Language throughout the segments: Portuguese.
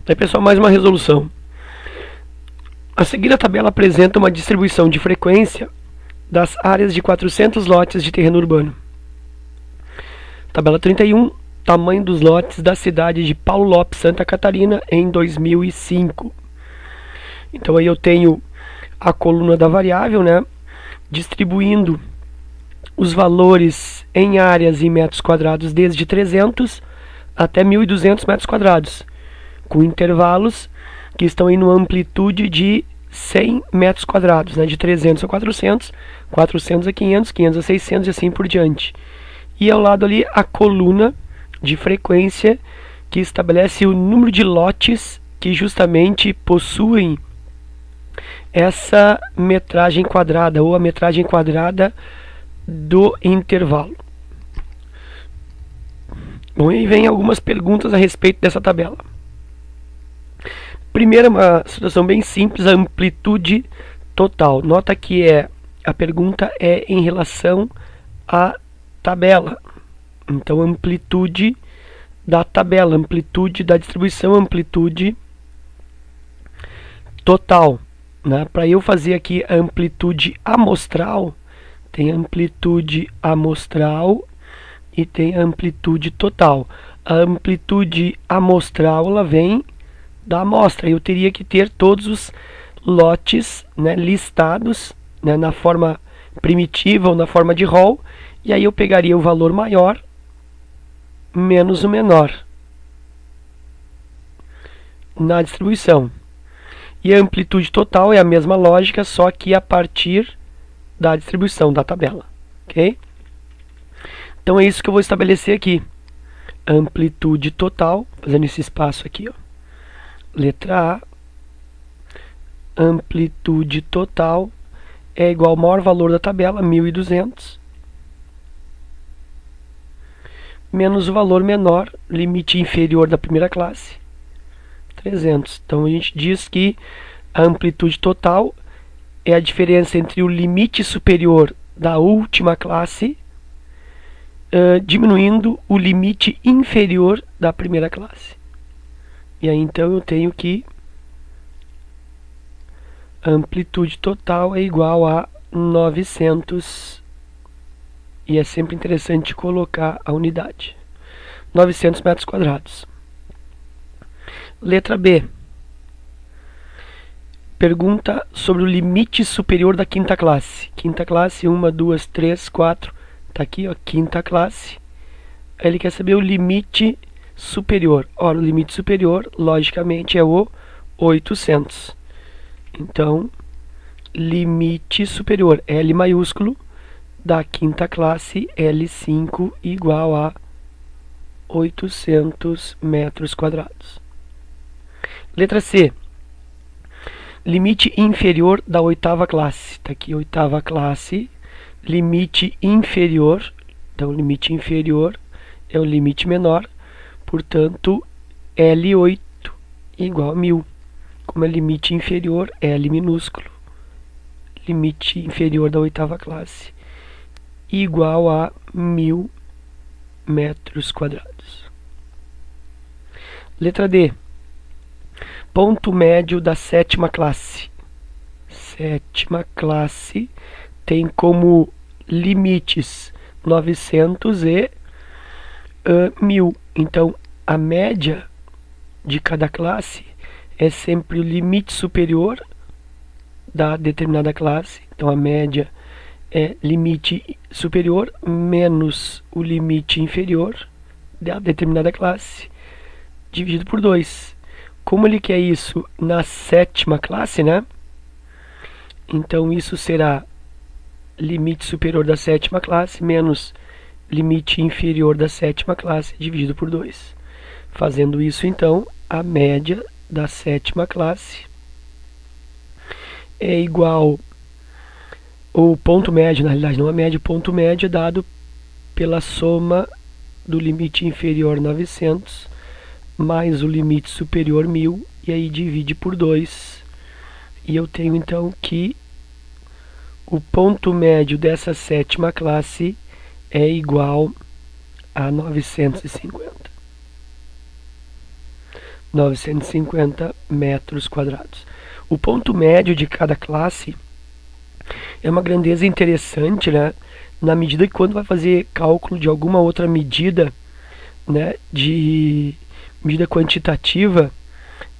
Aí, pessoal, mais uma resolução. A seguir, a tabela apresenta uma distribuição de frequência das áreas de 400 lotes de terreno urbano. Tabela 31, tamanho dos lotes da cidade de Paulo Lopes, Santa Catarina, em 2005. Então, aí eu tenho a coluna da variável, né, distribuindo os valores em áreas em metros quadrados desde 300 até 1.200 metros quadrados, com intervalos que estão aí numa amplitude de 100 metros quadrados, né, de 300 a 400, 400 a 500, 500 a 600 e assim por diante. E ao lado ali a coluna de frequência que estabelece o número de lotes que justamente possuem essa metragem quadrada ou a metragem quadrada do intervalo. Bom, e aí vem algumas perguntas a respeito dessa tabela. Primeiro, uma situação bem simples, a amplitude total. Nota que a pergunta é em relação à tabela. Então, amplitude da tabela, amplitude da distribuição, amplitude total. Né? Para eu fazer aqui a amplitude amostral, tem amplitude amostral e tem amplitude total. A amplitude amostral ela vem da amostra. Eu teria que ter todos os lotes, né, listados, né, na forma primitiva ou na forma de rol, e aí eu pegaria o valor maior menos o menor na distribuição. E a amplitude total é a mesma lógica, só que a partir da distribuição da tabela, ok? Então é isso que eu vou estabelecer aqui. Amplitude total, fazendo esse espaço aqui, ó. Letra A. Amplitude total é igual ao maior valor da tabela, 1.200, menos o valor menor, limite inferior da primeira classe, 300. Então a gente diz que a amplitude total é a diferença entre o limite superior da última classe diminuindo o limite inferior da primeira classe. E aí então eu tenho que a amplitude total é igual a 900. E é sempre interessante colocar a unidade. 900 metros quadrados. Letra B. Pergunta sobre o limite superior da quinta classe. Quinta classe, 1, 2, 3, 4. Está aqui, ó, quinta classe. Ele quer saber o limite superior. Ora, o limite superior, logicamente, é o 800. Então, limite superior, L maiúsculo, da quinta classe, L5 igual a 800 metros quadrados. Letra C. Limite inferior da oitava classe. Está aqui, oitava classe. Limite inferior. Então, limite inferior é o limite menor. Portanto, L8 igual a 1.000. Como é limite inferior, L minúsculo. Limite inferior da oitava classe. Igual a 1.000 metros quadrados. Letra D. Ponto médio da sétima classe. Sétima classe tem como limites 900 e 1.000. Então, a média de cada classe é sempre o limite superior da determinada classe. Então, a média é limite superior menos o limite inferior da determinada classe, dividido por 2. Como ele quer isso na sétima classe, né? Então, isso será limite superior da sétima classe menos limite inferior da sétima classe, dividido por 2. Fazendo isso, então, a média da sétima classe é igual, o ponto médio, na realidade não a média, o ponto médio é dado pela soma do limite inferior 900 mais o limite superior 1.000, e aí divide por 2. E eu tenho então que o ponto médio dessa sétima classe é igual a 950. 950 metros quadrados. O ponto médio de cada classe é uma grandeza interessante, né? Na medida que quando vai fazer cálculo de alguma outra medida, né, de medida quantitativa,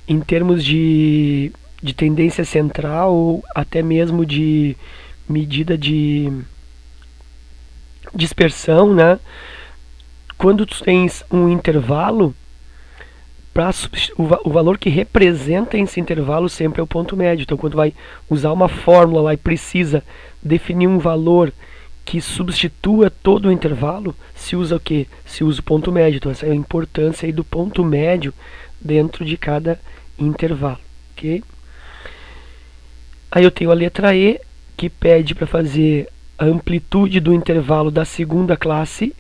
em termos de tendência central ou até mesmo de medida de dispersão, né? Quando tu tens um intervalo, o valor que representa esse intervalo sempre é o ponto médio. Então, quando vai usar uma fórmula lá e precisa definir um valor que substitua todo o intervalo, se usa o quê? Se usa o ponto médio. Então, essa é a importância aí do ponto médio dentro de cada intervalo, ok? Aí eu tenho a letra E, que pede para fazer a amplitude do intervalo da segunda classe.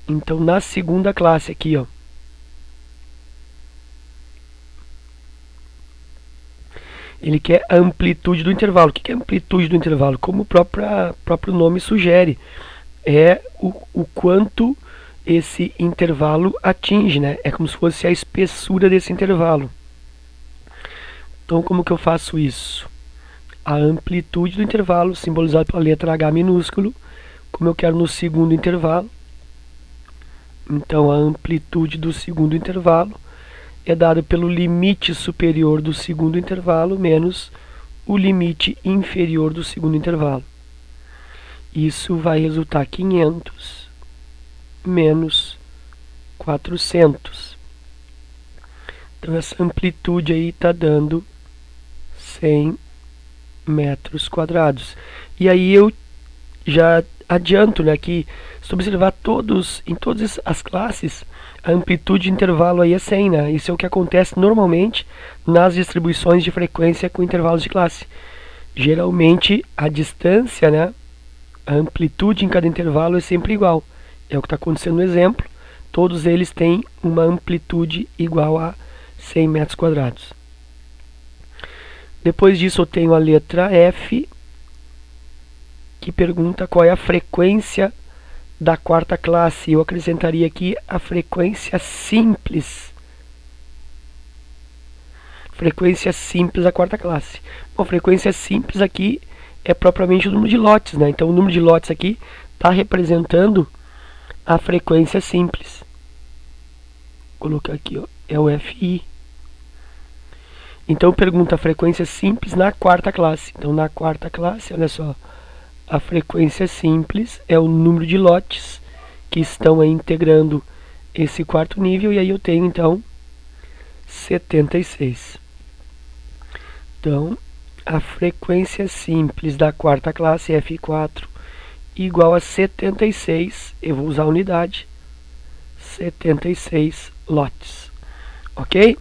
Então, na segunda classe aqui, ó, ele quer a amplitude do intervalo. O que é a amplitude do intervalo? Como o próprio nome sugere, é o quanto esse intervalo atinge, né? É como se fosse a espessura desse intervalo. Então, como que eu faço isso? A amplitude do intervalo, simbolizado pela letra H minúsculo, como eu quero no segundo intervalo. Então, a amplitude do segundo intervalo é dada pelo limite superior do segundo intervalo menos o limite inferior do segundo intervalo. Isso vai resultar 500 menos 400. Então, essa amplitude aí está dando 100 metros quadrados. E aí eu já adianto, né, que se observar em todas as classes, a amplitude de intervalo aí é 100, né? Isso é o que acontece normalmente nas distribuições de frequência com intervalos de classe. Geralmente a distância, né, a amplitude em cada intervalo é sempre igual. É o que está acontecendo no exemplo. Todos eles têm uma amplitude igual a 100 metros quadrados. Depois disso eu tenho a letra F, que pergunta qual é a frequência da quarta classe. Eu acrescentaria aqui a frequência simples. Frequência simples da quarta classe. Bom, frequência simples aqui é propriamente o número de lotes, né? Então o número de lotes aqui está representando a frequência simples. Vou colocar aqui, ó, é o FI. Então pergunta a frequência simples na quarta classe. Então na quarta classe, olha só, a frequência simples é o número de lotes que estão aí integrando esse quarto nível, e aí eu tenho então 76. Então, a frequência simples da quarta classe, F4, igual a 76, eu vou usar a unidade, 76 lotes. Ok?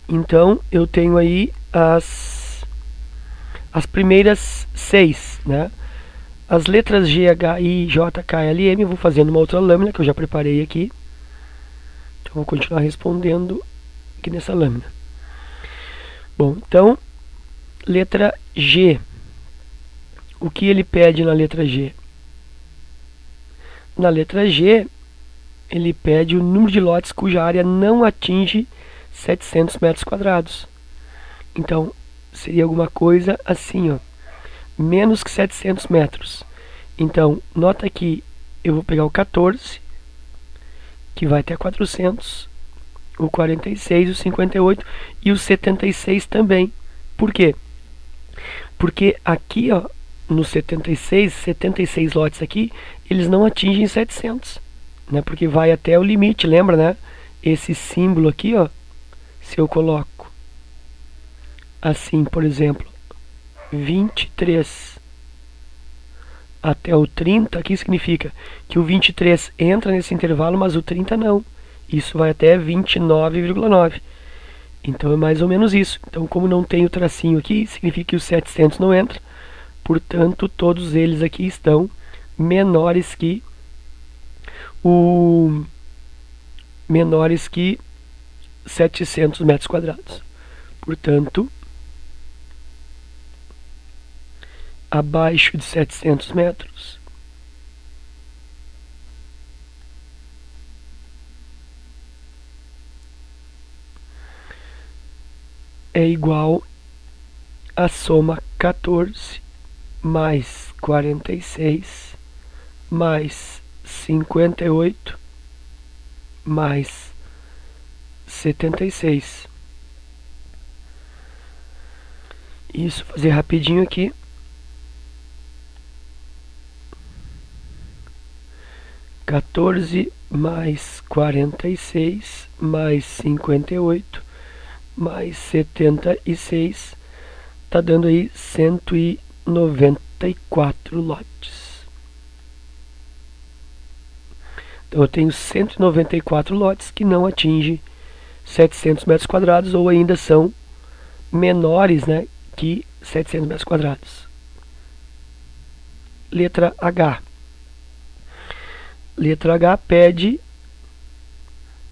Então, eu tenho aí as primeiras 6, né? As letras G, H, I, J, K, L, M, eu vou fazendo uma outra lâmina que eu já preparei aqui. Então, vou continuar respondendo aqui nessa lâmina. Bom, então, letra G. O que ele pede na letra G? Na letra G, ele pede o número de lotes cuja área não atinge 700 metros quadrados. Então, seria alguma coisa assim, ó, menos que 700 metros. Então, nota que eu vou pegar o 14, que vai até 400, o 46, o 58 e o 76 também. Por quê? Porque aqui, ó, no 76 lotes aqui, eles não atingem 700, né? Porque vai até o limite, lembra, né? Esse símbolo aqui, ó, se eu coloco assim, por exemplo, 23 até o 30, aqui significa que o 23 entra nesse intervalo, mas o 30 não. Isso vai até 29,9. Então é mais ou menos isso. Então, como não tem o tracinho aqui, significa que o 700 não entra. Portanto, todos eles aqui estão menores que 700 metros quadrados. Portanto, abaixo de 700 metros, é igual a soma 14 mais 46 mais 58 mais 76. Isso, fazer rapidinho aqui. Mais 46 mais 58 mais 76 tá dando aí 194 lotes. Então eu tenho 194 lotes que não atingem 700 metros quadrados ou ainda são menores, né, que 700 metros quadrados. Letra H. Letra H pede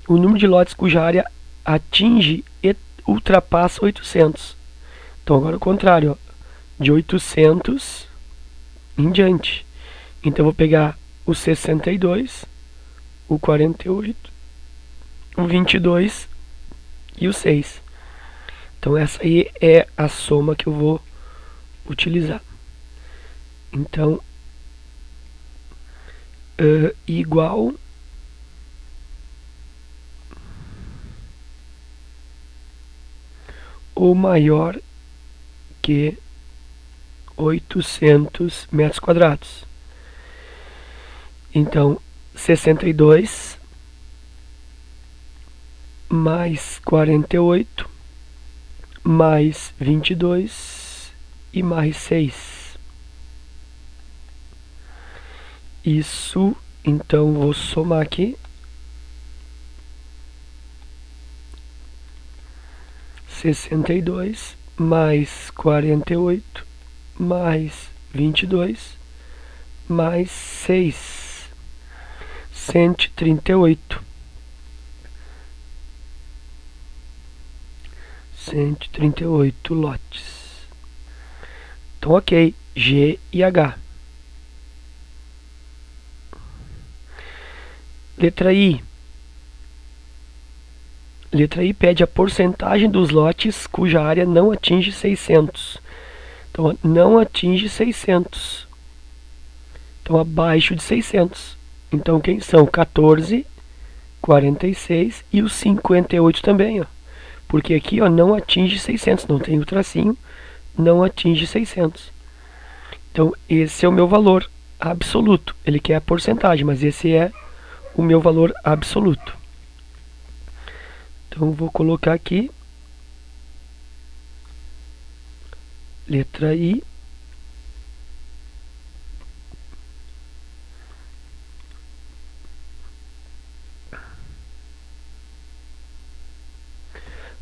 o número de lotes cuja área atinge e ultrapassa 800. Então agora o contrário, ó, de 800 em diante. Então eu vou pegar o 62, o 48, o 22 e o 6. Então essa aí é a soma que eu vou utilizar. Então igual ou maior que 800 metros quadrados. Então 62 mais 48 mais 22 e mais 6. Isso, então vou somar aqui. 62 mais 48 mais 22 mais 6. 138. 138 lotes. Então, ok. G e H. Letra I. Letra I pede a porcentagem dos lotes cuja área não atinge 600. Então, não atinge 600. Então, abaixo de 600. Então, quem são? 14, 46 e os 58 também, ó. Porque aqui, ó, não atinge 600. Não tem o tracinho. Não atinge 600. Então, esse é o meu valor absoluto. Ele quer a porcentagem, mas esse é o meu valor absoluto. Então, vou colocar aqui. Letra I.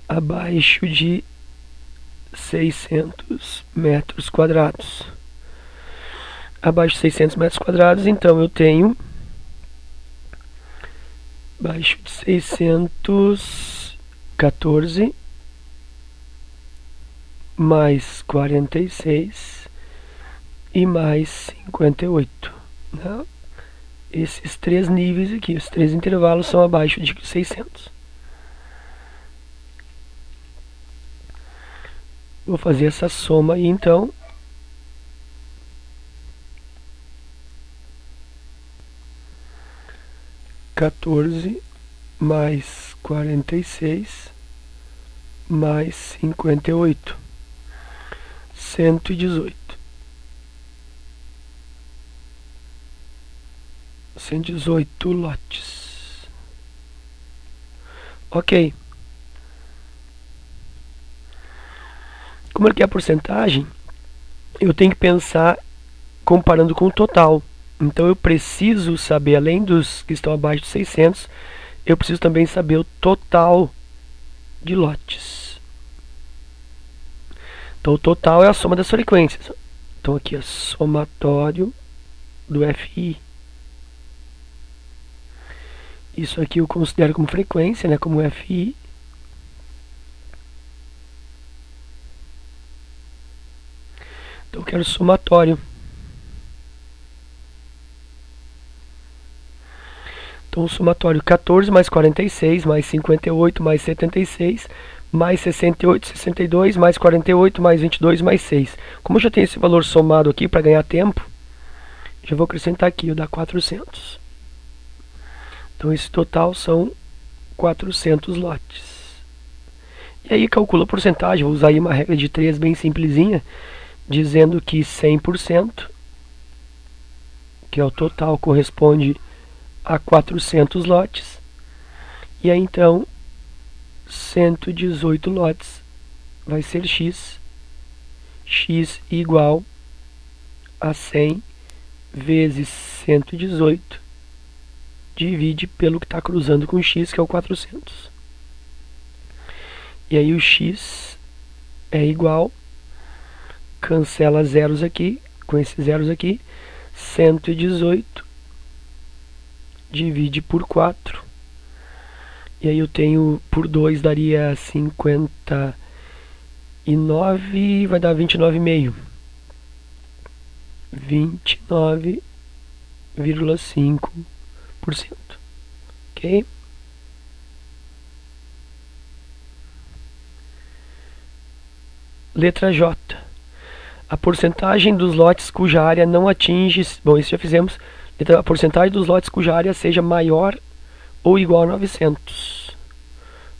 Abaixo de 600 metros quadrados. Abaixo de 600 metros quadrados, então eu tenho abaixo de 600, 14 mais 46 e mais 58. Né? Esses três níveis aqui, os três intervalos são abaixo de 600. Vou fazer essa soma aí então. Quatorze mais 46 mais 58. 118. 118 lotes. Ok. Como ele quer a porcentagem, eu tenho que pensar comparando com o total. Então eu preciso saber, além dos que estão abaixo de 600, eu preciso também saber o total de lotes. Então o total é a soma das frequências. Então aqui é somatório do FI. Isso aqui eu considero como frequência, né, como FI. Então eu quero somatório. Então o somatório 14 mais 46 mais 58 mais 76 mais 68, 62, mais 48, mais 22, mais 6. Como eu já tenho esse valor somado aqui para ganhar tempo, já vou acrescentar aqui, dá 400. Então esse total são 400 lotes. E aí calcula a porcentagem, vou usar aí uma regra de 3 bem simplesinha, dizendo que 100%, que é o total, corresponde a 400 lotes. E aí então 118 lotes vai ser x igual a 100 vezes 118, divide pelo que está cruzando com x, que é o 400. E aí o x é igual, cancela zeros aqui, com esses zeros aqui, 118 divide por 4. E aí eu tenho por 2 daria 59, vai dar 29,5. 29,5%. Ok? Letra J. A porcentagem dos lotes cuja área não atinge... Bom, isso já fizemos. A porcentagem dos lotes cuja área seja maior ou igual a 900.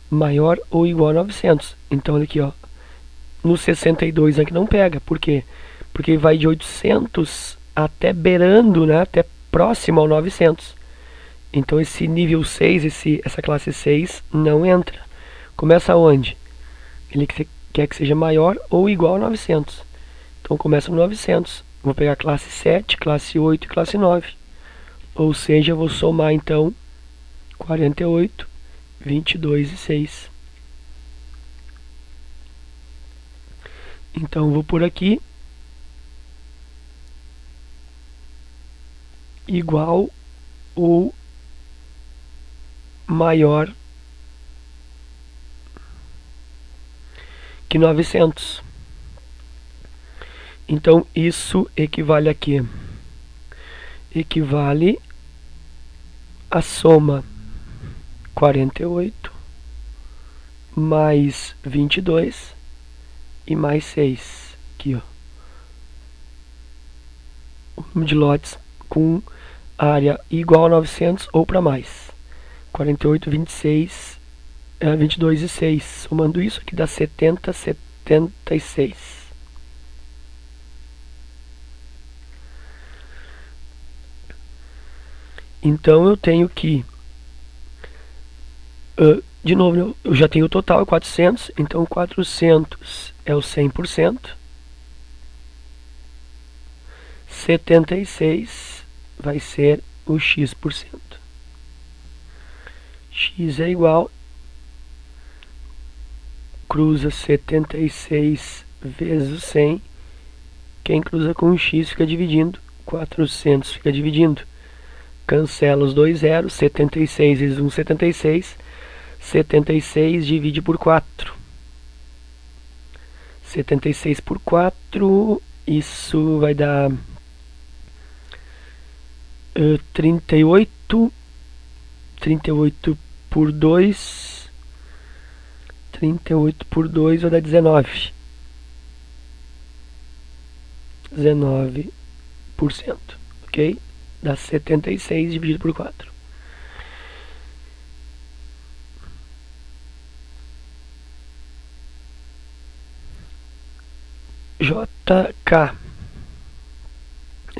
Maior ou igual a 900. Então, olha aqui, ó. No 62 aqui não pega. Por quê? Porque vai de 800 até beirando, né? Até próximo ao 900. Então, esse nível 6, essa classe 6, não entra. Começa onde? Ele quer que seja maior ou igual a 900. Então, começa no 900. Vou pegar classe 7, classe 8 e classe 9. Ou seja, eu vou somar, então, 48, 22 e 6. Então, vou por aqui. Igual ou maior que 900. Então, isso equivale a quê? Equivale a soma 48 mais 22 e mais 6. Aqui, ó. O número de lotes com área igual a 900 ou para mais. 48, 26, 22 e 6. Somando isso aqui dá 70, 76. Então eu tenho que, de novo, eu já tenho o total, é 400, então 400 é o 100%, 76 vai ser o x%. X é igual, cruza 76 vezes o 100, quem cruza com o x fica dividindo, 400 fica dividindo. Cancela os dois zeros, 76 vezes 1, 76. 76 divide por 4. 76 por 4, isso vai dar 38. 38 por 2. 38 por 2 vai dar 19. 19%. Ok? Dá 76 dividido por 4. JK.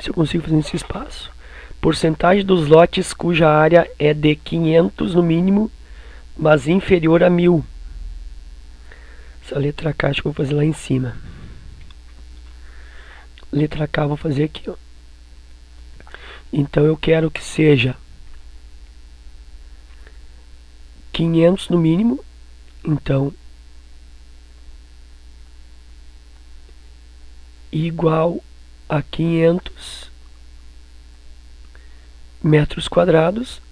Se eu consigo fazer nesse espaço. Porcentagem dos lotes cuja área é de 500 no mínimo, mas inferior a 1000. Essa letra K acho que eu vou fazer lá em cima. Letra K eu vou fazer aqui, ó. Então eu quero que seja 500 no mínimo. Então, igual a 500 metros quadrados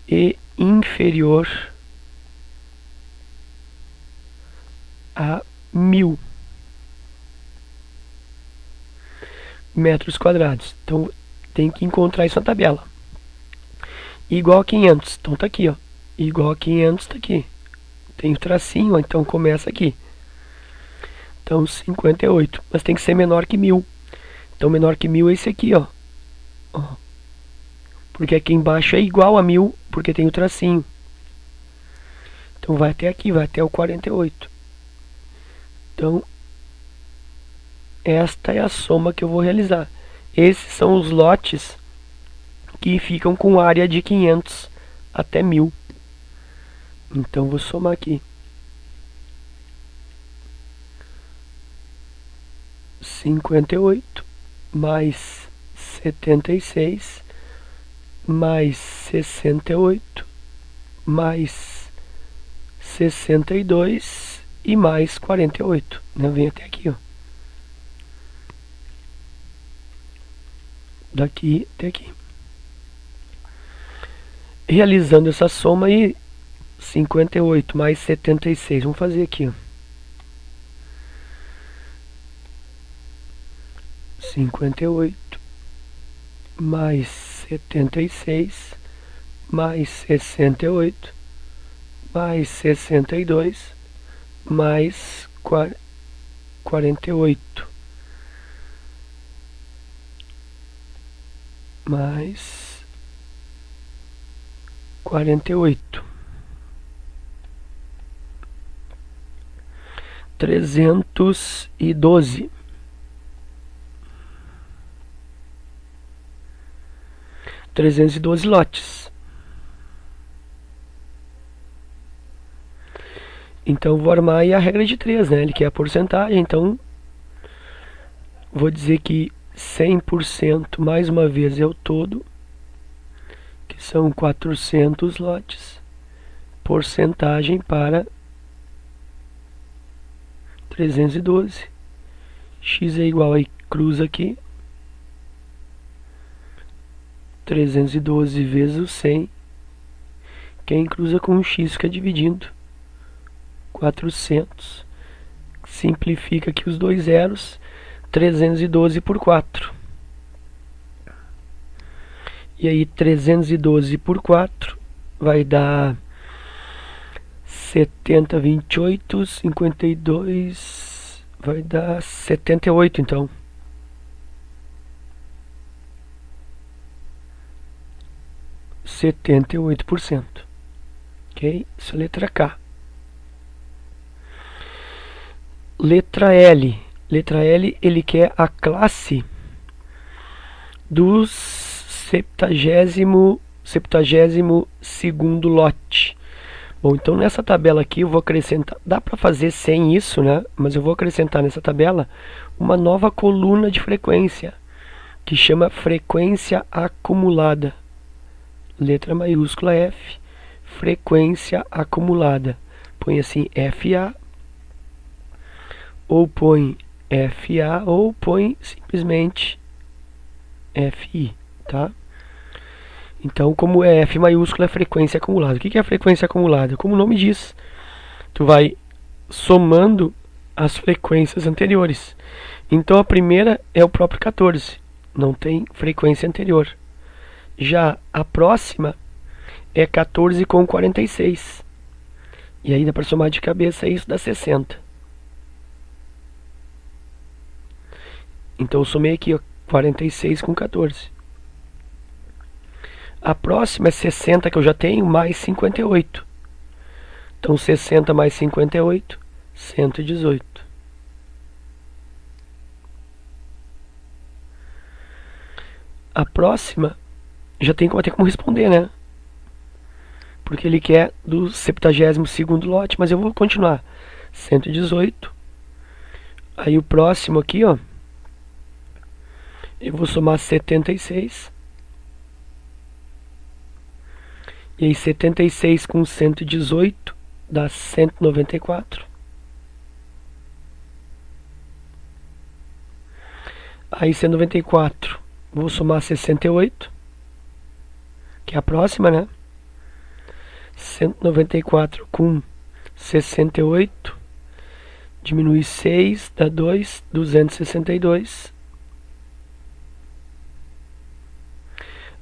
e inferior a 1000 metros quadrados. Então, tem que encontrar isso na tabela. Igual a 500. Então, tá aqui, ó. Igual a 500, tá aqui. tem o tracinho, ó, então começa aqui. Então 58, mas tem que ser menor que 1000. Então menor que 1000 é esse aqui, ó. Porque aqui embaixo é igual a 1000, porque tem o tracinho. Então vai até aqui, vai até o 48. Então esta é a soma que eu vou realizar. Esses são os lotes que ficam com área de 500 até 1000. Então vou somar aqui. 58 mais 76 mais 68 mais 62 e mais 48, né? Vem até aqui, ó. Daqui até aqui. Realizando essa soma aí, 58 mais 76, vamos fazer aqui, ó. 58 mais 76 mais 68 mais 62 mais 48 mais 48, 312. 312 lotes. Então vou armar aí a regra de 3, né? Ele quer a porcentagem, então vou dizer que 100% mais uma vez é o todo, que são 400 lotes. Porcentagem para 312. X é igual a cruza aqui. 312 vezes o 100. Quem cruza com o x fica dividindo. 400. Simplifica aqui os dois zeros. 312 por 4. E aí 312 por 4 vai dar 70, 28, 52, vai dar 78 então. Setenta e 78%. Ok? Isso é letra K. Letra L. Letra L, ele quer a classe dos 72º lote. Bom, então nessa tabela aqui eu vou acrescentar, dá para fazer sem isso, né? Mas eu vou acrescentar nessa tabela uma nova coluna de frequência, que chama frequência acumulada. Letra maiúscula F, frequência acumulada. Põe assim FA, ou põe FA, ou põe simplesmente FI, tá? Então, como é F maiúscula, é frequência acumulada. O que é a frequência acumulada? Como o nome diz, tu vai somando as frequências anteriores. Então, a primeira é o próprio 14, não tem frequência anterior. Já a próxima é 14 com 46. E aí dá para somar de cabeça, isso dá 60. Então eu somei aqui, ó, 46 com 14. A próxima é 60, que eu já tenho, mais 58. Então 60 mais 58, 118. A próxima já tem como responder, né? Porque ele quer do 72º lote, mas eu vou continuar. 118. Aí o próximo aqui, ó, eu vou somar 76. E aí 76 com 118 dá 194. Aí 194, vou somar 68, que é a próxima, né? 194 com 68, diminui 6, dá 2, 262.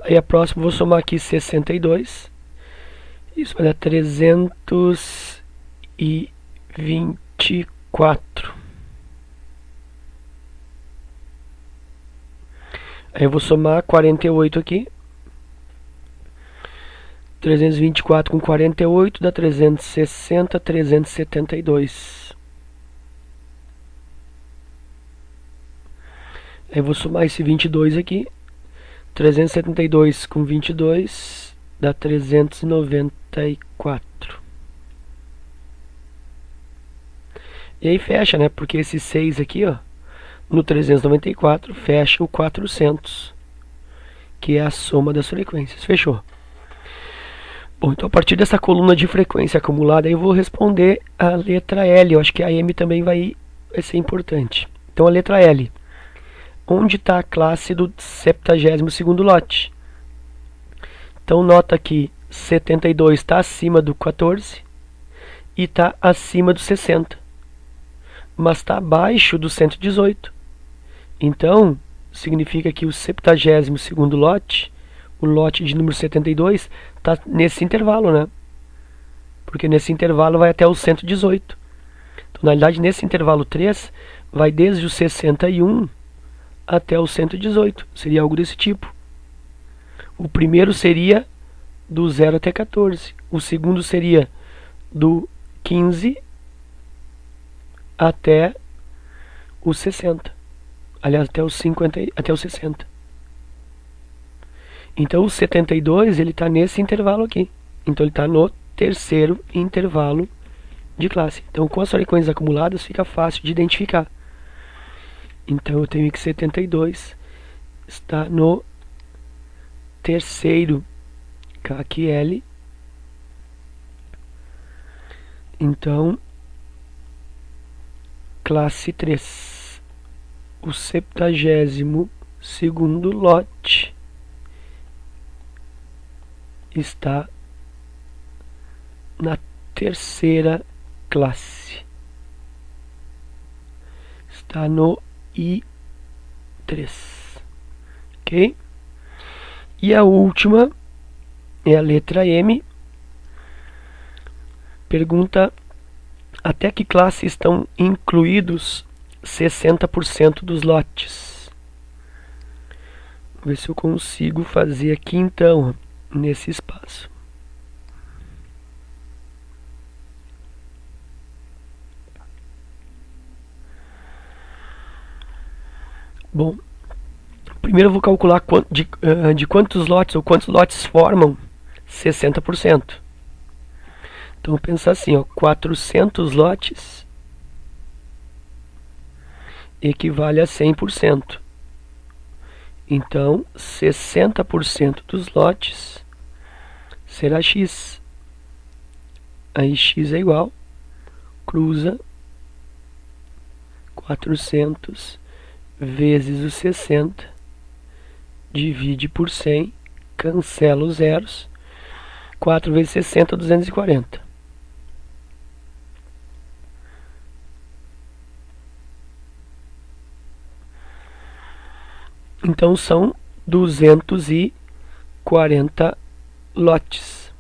Aí a próxima vou somar aqui 62. Isso vai dar 302. e 24. Aí eu vou somar 48 aqui. 324 com 48 dá 360, 372. Aí eu vou somar esse 22 aqui. 372 com 22 dá 394. E aí fecha, né? Porque esse 6 aqui, ó, no 394 fecha o 400, que é a soma das frequências. Fechou? Bom, então a partir dessa coluna de frequência acumulada, eu vou responder a letra L. Eu acho que a M também vai ser importante. Então a letra L. Onde está a classe do 72º lote? Então nota que 72 está acima do 14 e está acima do 60. Mas está abaixo do 118. Então, significa que o 72º lote, o lote de número 72, está nesse intervalo, né? Porque nesse intervalo vai até o 118. Então, na realidade, nesse intervalo 3, vai desde o 61 até o 118. Seria algo desse tipo. O primeiro seria do 0 até 14. O segundo seria do 15 até o 60. Aliás, até o 50, até o 60. Então o 72 ele está nesse intervalo aqui. Então ele está no terceiro intervalo de classe. Então com as frequências acumuladas fica fácil de identificar. Então eu tenho que 72 está no terceiro KQL. Então classe 3, o 72º lote está na terceira classe, está no I3, ok? E a última é a letra M. Pergunta: até que classe estão incluídos 60% dos lotes? Vou ver se eu consigo fazer aqui então, nesse espaço. Bom, primeiro eu vou calcular de quantos lotes ou quantos lotes formam 60%. Então vou pensar assim, ó, 400 lotes equivale a 100%. Então 60% dos lotes será x. Aí x é igual, cruza 400 vezes os 60, divide por 100, cancela os zeros. 4 vezes 60, 240. Então são 240 lotes.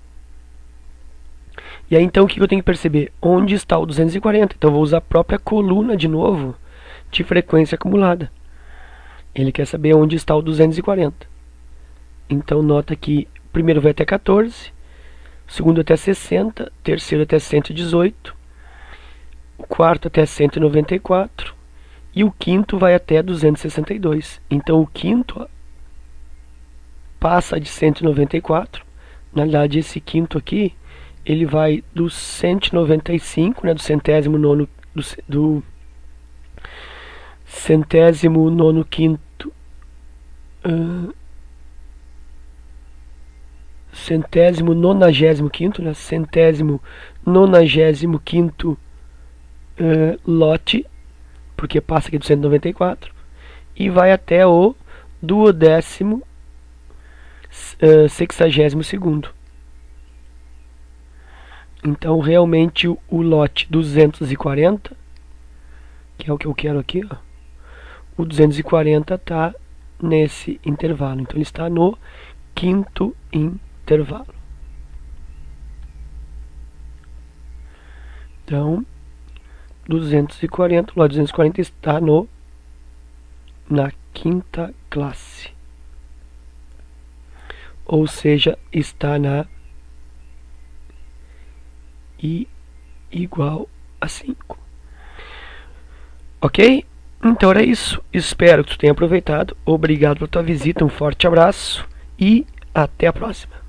E aí então o que eu tenho que perceber? Onde está o 240? Então eu vou usar a própria coluna de novo de frequência acumulada. Ele quer saber onde está o 240. Então nota que o primeiro vai até 14, o segundo até 60, o terceiro até 118, o quarto até 194 e o quinto vai até 262. Então o quinto passa de 194. Na verdade, esse quinto aqui, ele vai do 195, né, do centésimo nono, do centésimo nono quinto, centésimo nonagésimo quinto, né, centésimo nonagésimo quinto lote, porque passa aqui do 194, e vai até o duodécimo sexagésimo segundo. Então realmente o lote 240, que é o que eu quero aqui, ó, o 240 está nesse intervalo. Então ele está no quinto intervalo. Então, 240, lá 240 está na quinta classe. Ou seja, está na I igual a 5. Ok? Então era isso. Espero que tu tenha aproveitado. Obrigado pela tua visita. Um forte abraço e até a próxima.